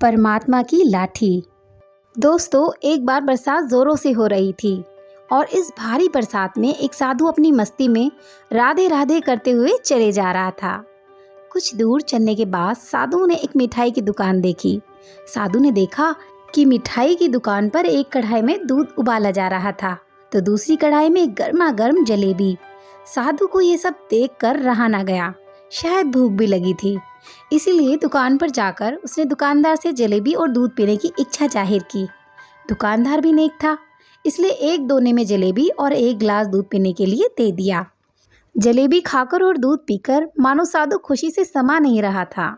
परमात्मा की लाठी। दोस्तों, एक बार बरसात जोरों से हो रही थी और इस भारी बरसात में एक साधु अपनी मस्ती में राधे राधे करते हुए चले जा रहा था। कुछ दूर चलने के बाद साधु ने एक मिठाई की दुकान देखी। साधु ने देखा कि मिठाई की दुकान पर एक कढ़ाई में दूध उबाला जा रहा था तो दूसरी कढ़ाई में गर्मा गर्म जलेबी। साधु को ये सब देखकर रहा ना गया, शायद भूख भी लगी थी, इसीलिए दुकान पर जाकर उसने दुकानदार से जलेबी और दूध पीने की इच्छा जाहिर की। दुकानदार भी नेक था, इसलिए एक दोने में जलेबी और एक गिलास दूध पीने के लिए दे दिया। जलेबी खाकर और दूध पीकर मानो साधु खुशी से समा नहीं रहा था।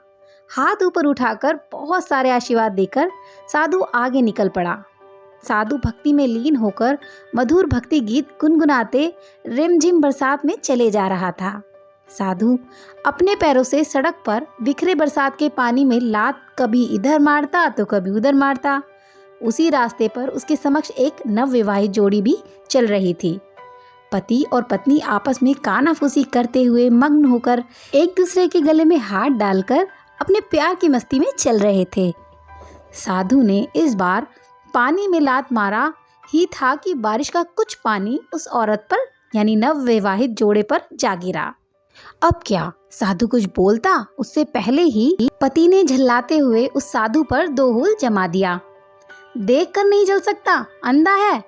हाथ ऊपर उठाकर बहुत सारे आशीर्वाद देकर साधु आगे निकल पड़ा। साधु भक्ति में लीन होकर मधुर भक्ति गीत गुनगुनाते रिमझिम बरसात में चले जा रहा था। साधु अपने पैरों से सड़क पर बिखरे बरसात के पानी में लात कभी इधर मारता तो कभी उधर मारता। उसी रास्ते पर उसके समक्ष एक नवविवाहित जोड़ी भी चल रही थी। पति और पत्नी आपस में कानाफूसी करते हुए मग्न होकर एक दूसरे के गले में हाथ डालकर अपने प्यार की मस्ती में चल रहे थे। साधु ने इस बार पानी में लात मारा ही था कि बारिश का कुछ पानी उस औरत पर यानी नवविवाहित जोड़े पर जा गिरा। अब क्या साधु कुछ बोलता उससे पहले ही पति ने झल्लाते हुए उस साधु पर दो हुल जमा दिया। देख कर नहीं जल सकता, अंधा है,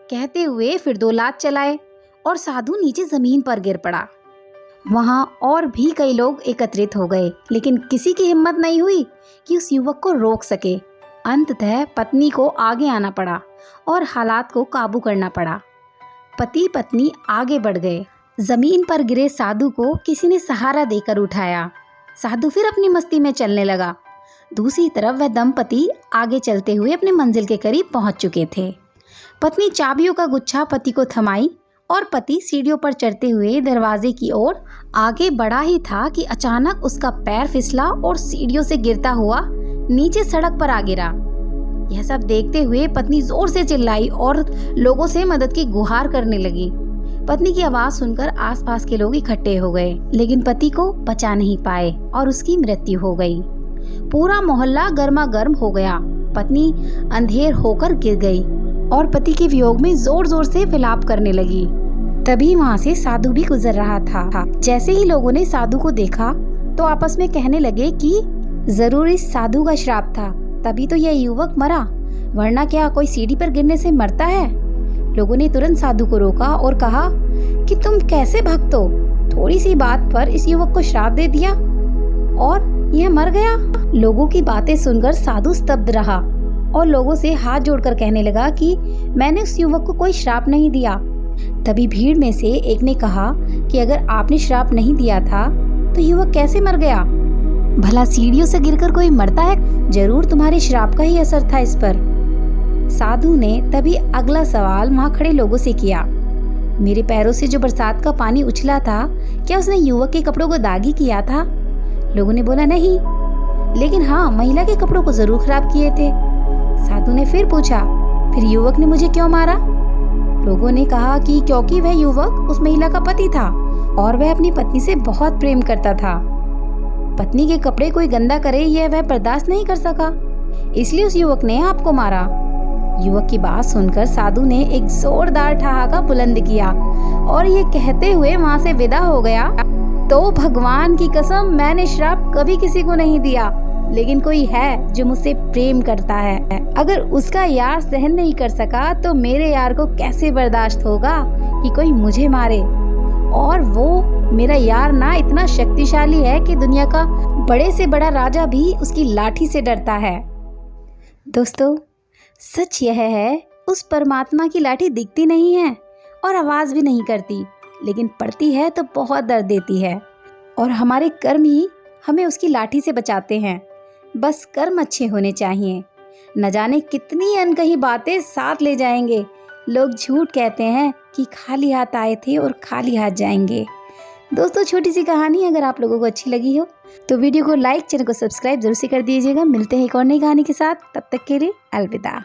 कहते हुए फिर दो लात चलाए और साधु नीचे जमीन पर गिर पड़ा। वहां और भी कई लोग एकत्रित हो गए, लेकिन किसी की हिम्मत नहीं हुई कि उस युवक को रोक सके। अंततः पत्नी को आगे आना पड़ा और हालात को काबू करना पड़ा। पति पत्नी आगे बढ़ गए। जमीन पर गिरे साधु को किसी ने सहारा देकर उठाया। साधु फिर अपनी मस्ती में चलने लगा। दूसरी तरफ वह दंपति आगे चलते हुए अपनी मंजिल के करीब पहुंच चुके थे। पत्नी चाबियों का गुच्छा पति को थमाई और पति सीढ़ियों पर चढ़ते हुए दरवाजे की ओर आगे बढ़ा ही था कि अचानक उसका पैर फिसला और सीढ़ियों से गिरता हुआ नीचे सड़क पर आ गिरा। यह सब देखते हुए पत्नी जोर से चिल्लाई और लोगों से मदद की गुहार करने लगी। पत्नी की आवाज सुनकर आसपास के लोग इकट्ठे हो गए, लेकिन पति को बचा नहीं पाए और उसकी मृत्यु हो गई। पूरा मोहल्ला गर्मा गर्म हो गया। पत्नी अंधेर होकर गिर गई और पति के वियोग में जोर जोर से विलाप करने लगी। तभी वहाँ से साधु भी गुजर रहा था। जैसे ही लोगों ने साधु को देखा तो आपस में कहने लगे कि जरूर इस साधु का श्राप था, तभी तो यह युवक मरा, वरना क्या कोई सीढ़ी पर गिरने से मरता है। लोगों ने तुरंत साधु को रोका और कहा कि तुम कैसे भक्त हो, थोड़ी सी बात पर इस युवक को श्राप दे दिया और यह मर गया। लोगों की बातें सुनकर साधु स्तब्ध रहा और लोगों से हाथ जोड़कर कहने लगा कि मैंने उस युवक को कोई श्राप नहीं दिया। तभी भीड़ में से एक ने कहा कि अगर आपने श्राप नहीं दिया था तो युवक कैसे मर गया? भला सीढ़ियों से गिरकर कोई मरता है? जरूर तुम्हारे श्राप का ही असर था इस पर। साधु ने तभी अगला सवाल वहाँ खड़े लोगों से किया, मेरे पैरों से जो बरसात का पानी उछला था, क्या उसने युवक के कपड़ों को दागी किया था? लोगों ने बोला नहीं, लेकिन हाँ, महिला के कपड़ों को जरूर खराब किए थे। साधु ने फिर पूछा, फिर युवक ने मुझे क्यों मारा? लोगों ने कहा कि क्योंकि वह युवक उस महिला का पति था और वह अपनी पत्नी से बहुत प्रेम करता था। पत्नी के कपड़े कोई गंदा करे यह वह बर्दाश्त नहीं कर सका, इसलिए उस युवक ने आपको मारा। युवक की बात सुनकर साधु ने एक जोरदार ठहाका बुलंद किया और ये कहते हुए वहाँ से विदा हो गया, तो भगवान की कसम, मैंने श्राप कभी किसी को नहीं दिया, लेकिन कोई है जो मुझसे प्रेम करता है। अगर उसका यार सहन नहीं कर सका तो मेरे यार को कैसे बर्दाश्त होगा कि कोई मुझे मारे। और वो मेरा यार ना इतना शक्तिशाली है कि दुनिया का बड़े से बड़ा राजा भी उसकी लाठी से डरता है। दोस्तों, सच यह है, उस परमात्मा की लाठी दिखती नहीं है और आवाज भी नहीं करती, लेकिन पड़ती है तो बहुत दर्द देती है और हमारे कर्म ही हमें उसकी लाठी से बचाते हैं। बस कर्म अच्छे होने चाहिए। न जाने कितनी अनकही बातें साथ ले जाएंगे। लोग झूठ कहते हैं कि खाली हाथ आए थे और खाली हाथ जाएंगे। दोस्तों, छोटी सी कहानी अगर आप लोगों को अच्छी लगी हो तो वीडियो को लाइक, चैनल को सब्सक्राइब जरूर से कर दीजिएगा। मिलते हैं एक और नई कहानी के साथ, तब तक के लिए अलविदा।